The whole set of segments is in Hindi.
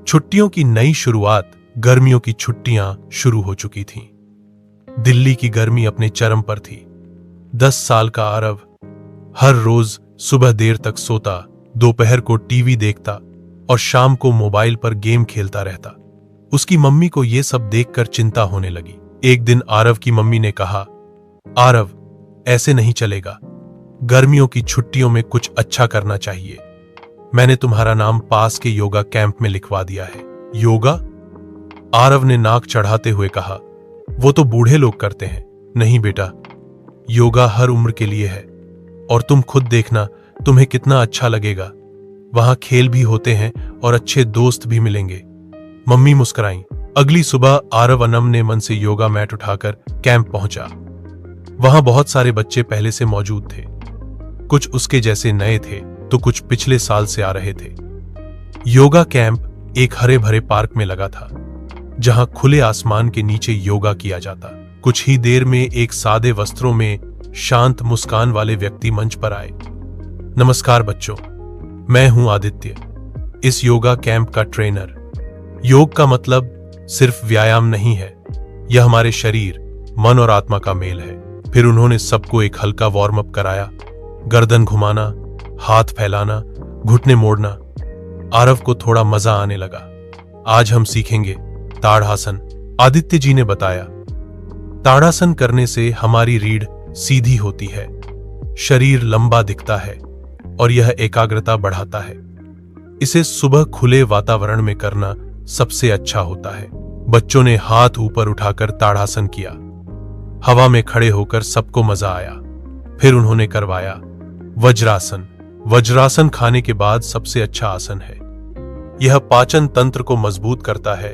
छुट्टियों की नई शुरुआत, गर्मियों की छुट्टियां शुरू हो चुकी थीं। दिल्ली की गर्मी अपने चरम पर थी। 10 साल का आरव हर रोज सुबह देर तक सोता, दोपहर को टीवी देखता और शाम को मोबाइल पर गेम खेलता रहता। उसकी मम्मी को यह सब देखकर चिंता होने लगी। एक दिन आरव की मम्मी ने कहा, आरव, ऐसे नहीं चलेगा। गर्मियों की छुट्टियों में कुछ अच्छा करना चाहिए। मैंने तुम्हारा नाम पास के योगा कैंप में लिखवा दिया है। योगा? आरव ने नाक चढ़ाते हुए कहा, वो तो बूढ़े लोग करते हैं। नहीं बेटा, योगा हर उम्र के लिए है और तुम खुद देखना तुम्हें कितना अच्छा लगेगा। वहां खेल भी होते हैं और अच्छे दोस्त भी मिलेंगे। मम्मी मुस्कुराईं। अगली सुबह आरव अनमने मन से योगा मैट उठाकर कैंप पहुंचा। वहां बहुत सारे बच्चे पहले से मौजूद थे। कुछ उसके जैसे नए थे तो कुछ पिछले साल से आ रहे थे। योगा कैंप एक हरे भरे पार्क में लगा था, जहां खुले आसमान के नीचे योगा किया जाता। कुछ ही देर में एक सादे वस्त्रों में शांत मुस्कान वाले व्यक्ति मंच पर आए। नमस्कार बच्चों, मैं हूं आदित्य, इस योगा कैंप का ट्रेनर। योग का मतलब सिर्फ व्यायाम नहीं है, यह हमारे शरीर, मन और आत्मा का मेल है। फिर उन्होंने सबको एक हल्का वार्म अप कराया। गर्दन घुमाना, हाथ फैलाना, घुटने मोड़ना। आरव को थोड़ा मजा आने लगा। आज हम सीखेंगे ताड़ासन, आदित्य जी ने बताया। ताड़ासन करने से हमारी रीढ़ सीधी होती है, शरीर लंबा दिखता है और यह एकाग्रता बढ़ाता है। इसे सुबह खुले वातावरण में करना सबसे अच्छा होता है। बच्चों ने हाथ ऊपर उठाकर ताड़ासन किया। हवा में खड़े होकर सबको मजा आया। फिर उन्होंने करवाया वज्रासन। वज्रासन खाने के बाद सबसे अच्छा आसन है। यह पाचन तंत्र को मजबूत करता है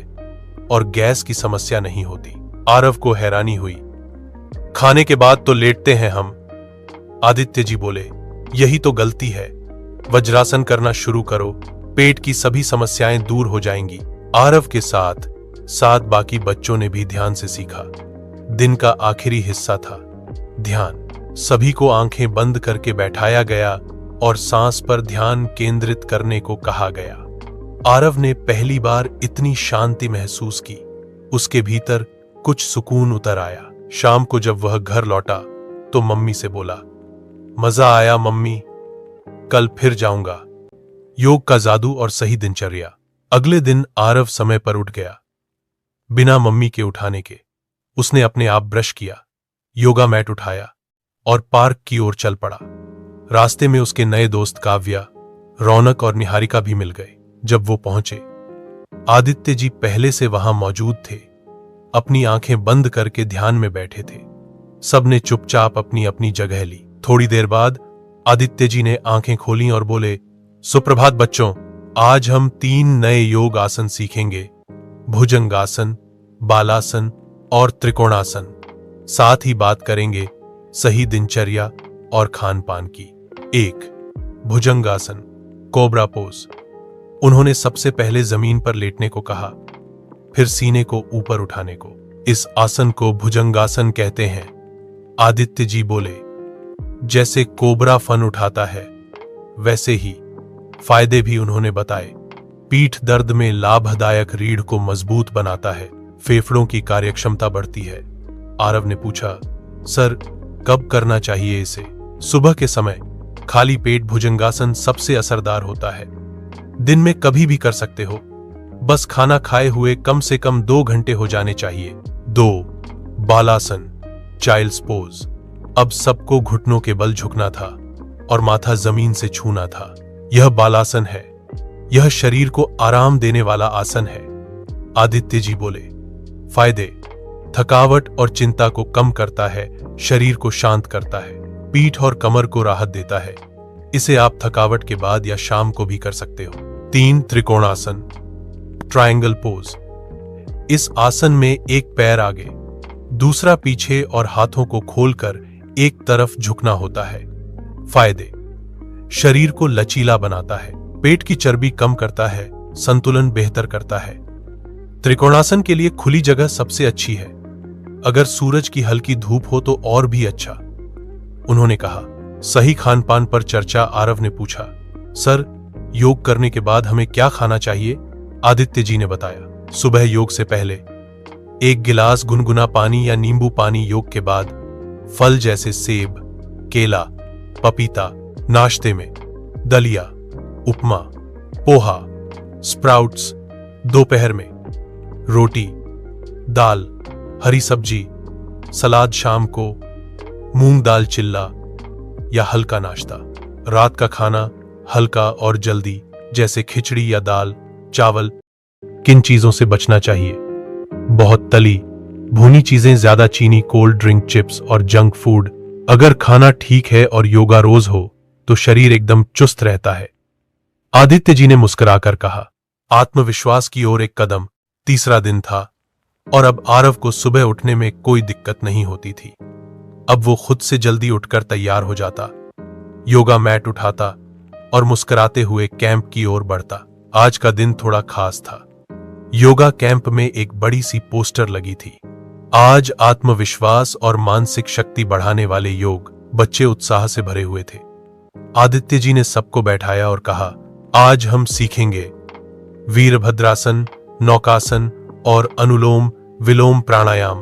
और गैस की समस्या नहीं होती। आरव को हैरानी हुई। खाने के बाद तो लेटते हैं हम। आदित्य जी बोले, यही तो गलती है। वज्रासन करना शुरू करो, पेट की सभी समस्याएं दूर हो जाएंगी। आरव के साथ साथ बाकी बच्चों ने भी ध्यान से सीखा। दिन का आखिरी हिस्सा था ध्यान। सभी को आंखें बंद करके बैठाया गया और सांस पर ध्यान केंद्रित करने को कहा गया। आरव ने पहली बार इतनी शांति महसूस की। उसके भीतर कुछ सुकून उतर आया। शाम को जब वह घर लौटा तो मम्मी से बोला, मजा आया मम्मी, कल फिर जाऊंगा। योग का जादू और सही दिनचर्या। अगले दिन आरव समय पर उठ गया, बिना मम्मी के उठाने के। उसने अपने आप ब्रश किया, योगा मैट उठाया और पार्क की ओर चल पड़ा। रास्ते में उसके नए दोस्त काव्या, रौनक और निहारिका भी मिल गए। जब वो पहुंचे, आदित्य जी पहले से वहां मौजूद थे। अपनी आंखें बंद करके ध्यान में बैठे थे। सबने चुपचाप अपनी अपनी जगह ली। थोड़ी देर बाद आदित्य जी ने आंखें खोली और बोले, सुप्रभात बच्चों, आज हम 3 नए योग आसन सीखेंगे, भुजंगासन, बालासन और त्रिकोणासन। साथ ही बात करेंगे सही दिनचर्या और खान पान की। 1. भुजंगासन, कोबरा पोज। उन्होंने सबसे पहले जमीन पर लेटने को कहा, फिर सीने को ऊपर उठाने को। इस आसन को भुजंगासन कहते हैं। आदित्य जी बोले, जैसे कोबरा फन उठाता है वैसे ही। फायदे भी उन्होंने बताए। पीठ दर्द में लाभदायक रीढ़ को मजबूत बनाता है, फेफड़ों की कार्यक्षमता बढ़ती है। आरव ने पूछा, सर कब करना चाहिए इसे? सुबह के समय खाली पेट भुजंगासन सबसे असरदार होता है। दिन में कभी भी कर सकते हो, बस खाना खाए हुए कम से कम 2 घंटे हो जाने चाहिए। 2. बालासन, चाइल्ड्स पोज। अब सबको घुटनों के बल झुकना था और माथा जमीन से छूना था। यह बालासन है। यह शरीर को आराम देने वाला आसन है। आदित्य जी बोले, फायदे, थकावट और चिंता को कम करता है, शरीर को शांत करता है, पीठ और कमर को राहत देता है। इसे आप थकावट के बाद या शाम को भी कर सकते हो। 3. Trikonasana, triangle pose. इस आसन में एक पैर आगे, दूसरा पीछे और हाथों को खोलकर एक तरफ झुकना होता है। फायदे, शरीर को लचीला बनाता है, पेट की चर्बी कम करता है, संतुलन बेहतर करता है। त्रिकोणासन के लिए खुली जगह सबसे अच्छी है। अगर सूरज की हल्की धूप हो तो और भी अच्छा। उन्होंने कहा। सही खान पान पर चर्चा। आरव ने पूछा, सर योग करने के बाद हमें क्या खाना चाहिए? आदित्य जी ने बताया। सुबह योग से पहले 1 गिलास गुनगुना पानी या नींबू पानी, योग के बाद फल जैसे सेब, केला, पपीता, नाश्ते में दलिया, उपमा, पोहा, स्प्राउट्स, दोपहर में रोटी, दाल, हरी सब्जी, सलाद, शाम को मूंग दाल चिल्ला या हल्का नाश्ता। रात का खाना हल्का और जल्दी, जैसे खिचड़ी या दाल चावल। किन चीजों से बचना चाहिए? बहुत तली भुनी चीजें, ज्यादा चीनी, कोल्ड ड्रिंक, चिप्स और जंक फूड। अगर खाना ठीक है और योगा रोज हो तो शरीर एकदम चुस्त रहता है। आदित्य जी ने मुस्कुराकर कहा। आत्मविश्वास की ओर एक कदम। तीसरा दिन था और अब आरव को सुबह उठने में कोई दिक्कत नहीं होती थी। अब वो खुद से जल्दी उठकर तैयार हो जाता, योगा मैट उठाता और मुस्कुराते हुए कैंप की ओर बढ़ता। आज का दिन थोड़ा खास था। योगा कैंप में एक बड़ी सी पोस्टर लगी थी। आज आत्मविश्वास और मानसिक शक्ति बढ़ाने वाले योग। बच्चे उत्साह से भरे हुए थे। आदित्य जी ने सबको बैठाया और कहा, आज हम सीखेंगे वीरभद्रासन, नौकासन और अनुलोम विलोम प्राणायाम,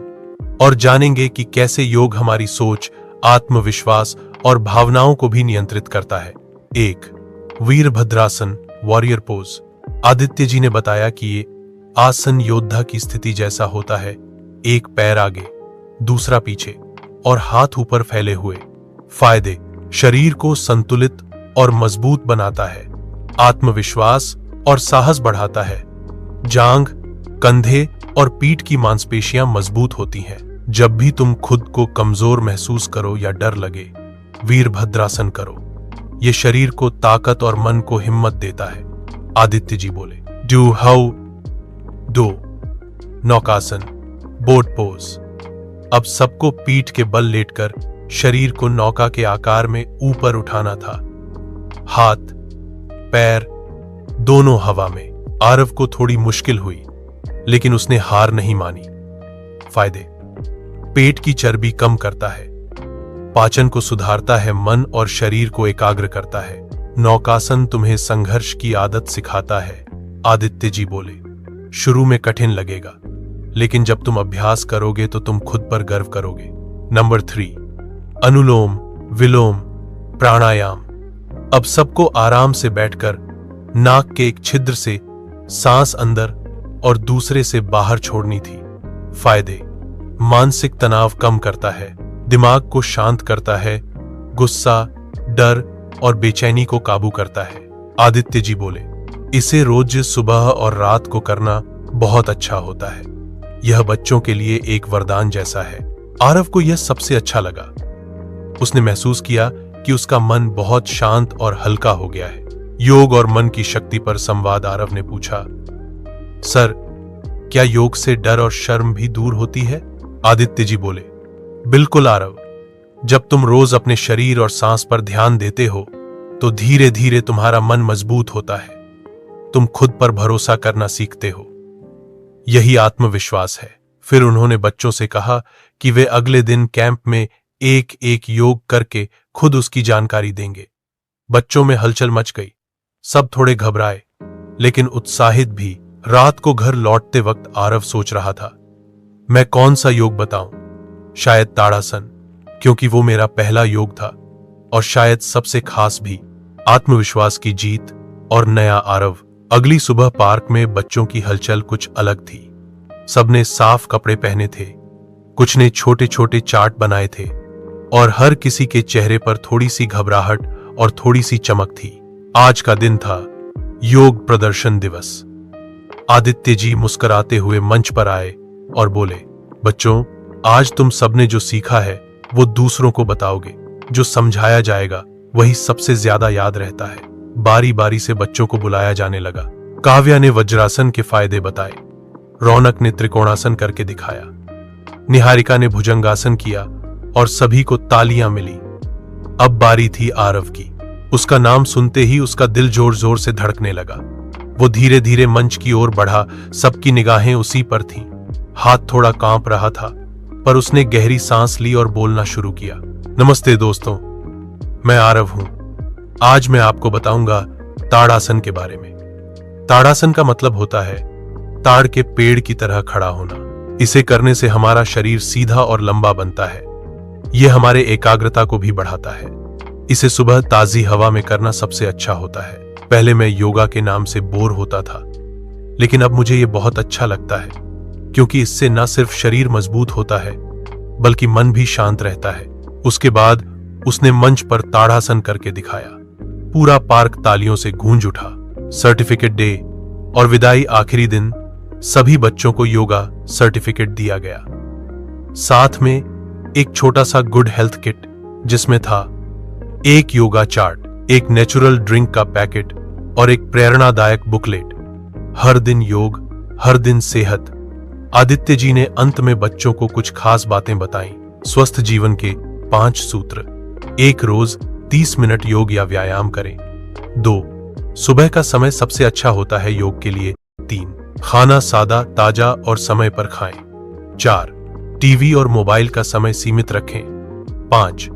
और जानेंगे कि कैसे योग हमारी सोच, आत्मविश्वास और भावनाओं को भी नियंत्रित करता है। 1. Virabhadrasana, warrior pose. आदित्य जी ने बताया कि ये आसन योद्धा की स्थिति जैसा होता है। एक पैर आगे, दूसरा पीछे और हाथ ऊपर फैले हुए। फायदे: शरीर को संतुलित और मजबूत बनाता है, आत्मविश्वास और साहस बढ़ाता है, जांघ, कंधे और पीठ की मांसपेशियां मजबूत होती हैं। जब भी तुम खुद को कमजोर महसूस करो या डर लगे, वीरभद्रासन करो। ये शरीर को ताकत और मन को हिम्मत देता है। आदित्य जी बोले। डू हाउ 2. Naukasana, boat pose. अब सबको पीठ के बल लेटकर शरीर को नौका के आकार में ऊपर उठाना था। हाथ पैर दोनों हवा में। आरव को थोड़ी मुश्किल हुई, लेकिन उसने हार नहीं मानी। फायदे: पेट की चर्बी कम करता है, पाचन को सुधारता है, मन और शरीर को एकाग्र करता है। नौकासन तुम्हें संघर्ष की आदत सिखाता है। आदित्य जी बोले। शुरू में कठिन लगेगा, लेकिन जब तुम अभ्यास करोगे तो तुम खुद पर गर्व करोगे। नंबर 3. अनुलोम विलोम प्राणायाम। अब सबको आराम से बैठकर नाक के एक छिद्र से सांस अंदर और दूसरे से बाहर छोड़नी थी। फायदे: मानसिक तनाव कम करता है, दिमाग को शांत करता है, गुस्सा, डर और बेचैनी को काबू करता है। आदित्य जी बोले। इसे रोज सुबह और रात को करना बहुत अच्छा होता है। यह बच्चों के लिए एक वरदान जैसा है। आरव को यह सबसे अच्छा लगा। उसने महसूस किया कि उसका मन बहुत शांत और हल्का हो गया है। योग और मन की शक्ति पर संवाद। आरव ने पूछा, सर, क्या योग से डर और शर्म भी दूर होती है? आदित्य जी बोले। बिल्कुल आरव, जब तुम रोज अपने शरीर और सांस पर ध्यान देते हो तो धीरे धीरे तुम्हारा मन मजबूत होता है। तुम खुद पर भरोसा करना सीखते हो। यही आत्मविश्वास है। फिर उन्होंने बच्चों से कहा कि वे अगले दिन कैंप में एक एक योग करके खुद उसकी जानकारी देंगे। बच्चों में हलचल मच गई। सब थोड़े घबराए, लेकिन उत्साहित भी। रात को घर लौटते वक्त आरव सोच रहा था, मैं कौन सा योग बताऊं? शायद ताड़ासन, क्योंकि वो मेरा पहला योग था, और शायद सबसे खास भी। आत्मविश्वास की जीत और नया आरव। अगली सुबह पार्क में बच्चों की हलचल कुछ अलग थी। सबने साफ कपड़े पहने थे, कुछ ने छोटे छोटे चार्ट बनाए थे, और हर किसी के चेहरे पर थोड़ी सी घबराहट और थोड़ी सी चमक थी। आज का दिन था योग प्रदर्शन दिवस। आदित्य जी मुस्कुराते हुए मंच पर आए और बोले, बच्चों, आज तुम सबने जो सीखा है वो दूसरों को बताओगे। जो समझाया जाएगा वही सबसे ज्यादा याद रहता है। बारी बारी से बच्चों को बुलाया जाने लगा। काव्या ने वज्रासन के फायदे बताए, रौनक ने त्रिकोणासन करके दिखाया, निहारिका ने भुजंगासन किया और सभी को तालियां मिली। अब बारी थी आरव की। उसका नाम सुनते ही उसका दिल जोर जोर से धड़कने लगा। वो धीरे धीरे मंच की ओर बढ़ा। सबकी निगाहें उसी पर थीं। हाथ थोड़ा कांप रहा था, पर उसने गहरी सांस ली और बोलना शुरू किया। नमस्ते दोस्तों, मैं आरव हूं। आज मैं आपको बताऊंगा ताड़ासन के बारे में। ताड़ासन का मतलब होता है ताड़ के पेड़ की तरह खड़ा होना। इसे करने से हमारा शरीर सीधा और लंबा बनता है। यह हमारे एकाग्रता को भी बढ़ाता है। इसे सुबह ताजी हवा में करना सबसे अच्छा होता है। पहले मैं योगा के नाम से बोर होता था, लेकिन अब मुझे यह बहुत अच्छा लगता है, क्योंकि इससे न सिर्फ शरीर मजबूत होता है बल्कि मन भी शांत रहता है। उसके बाद उसने मंच पर ताड़ासन करके दिखाया। पूरा पार्क तालियों से गूंज उठा। सर्टिफिकेट डे और विदाई आखिरी दिन सभी बच्चों को योगा सर्टिफिकेट दिया गया। साथ में एक छोटा सा गुड हेल्थ किट जिसमें था एक योगा चार्ट, एक नेचुरल ड्रिंक का पैकेट और एक प्रेरणादायक बुकलेट। हर दिन योग, हर दिन सेहत। आदित्य जी ने अंत में बच्चों को कुछ खास बातें बताईं। स्वस्थ जीवन के 5 सूत्र। 1 रोज 30 मिनट योग या व्यायाम करें। 2 सुबह का समय सबसे अच्छा होता है योग के लिए। 3 खाना सादा, ताजा और समय पर खाएं। 4 टीवी और मोबाइल का समय सीमित रखें। 5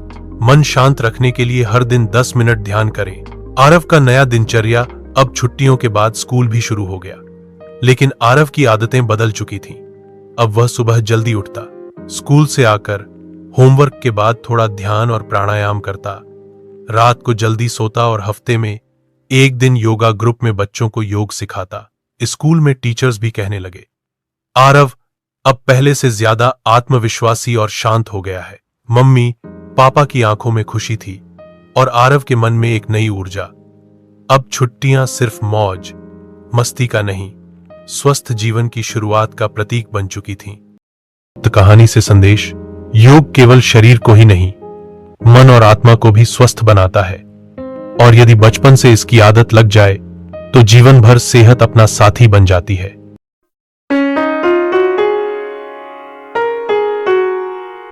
मन शांत रखने के लिए हर दिन 10 मिनट ध्यान करें। आरव का नया दिनचर्या। अब छुट्टियों के बाद स्कूल भी शुरू हो गया, लेकिन आरव की आदतें बदल चुकी थीं। अब वह सुबह जल्दी उठता, स्कूल से आकर होमवर्क के बाद थोड़ा ध्यान और प्राणायाम करता, रात को जल्दी सोता और हफ्ते में एक दिन योगा ग्रुप में बच्चों को योग सिखाता। स्कूल में टीचर्स भी कहने लगे, आरव अब पहले से ज्यादा आत्मविश्वासी और शांत हो गया है। मम्मी पापा की आंखों में खुशी थी और आरव के मन में एक नई ऊर्जा। अब छुट्टियां सिर्फ मौज मस्ती का नहीं, स्वस्थ जीवन की शुरुआत का प्रतीक बन चुकी थीं। तो कहानी से संदेश, योग केवल शरीर को ही नहीं, मन और आत्मा को भी स्वस्थ बनाता है, और यदि बचपन से इसकी आदत लग जाए तो जीवन भर सेहत अपना साथी बन जाती है।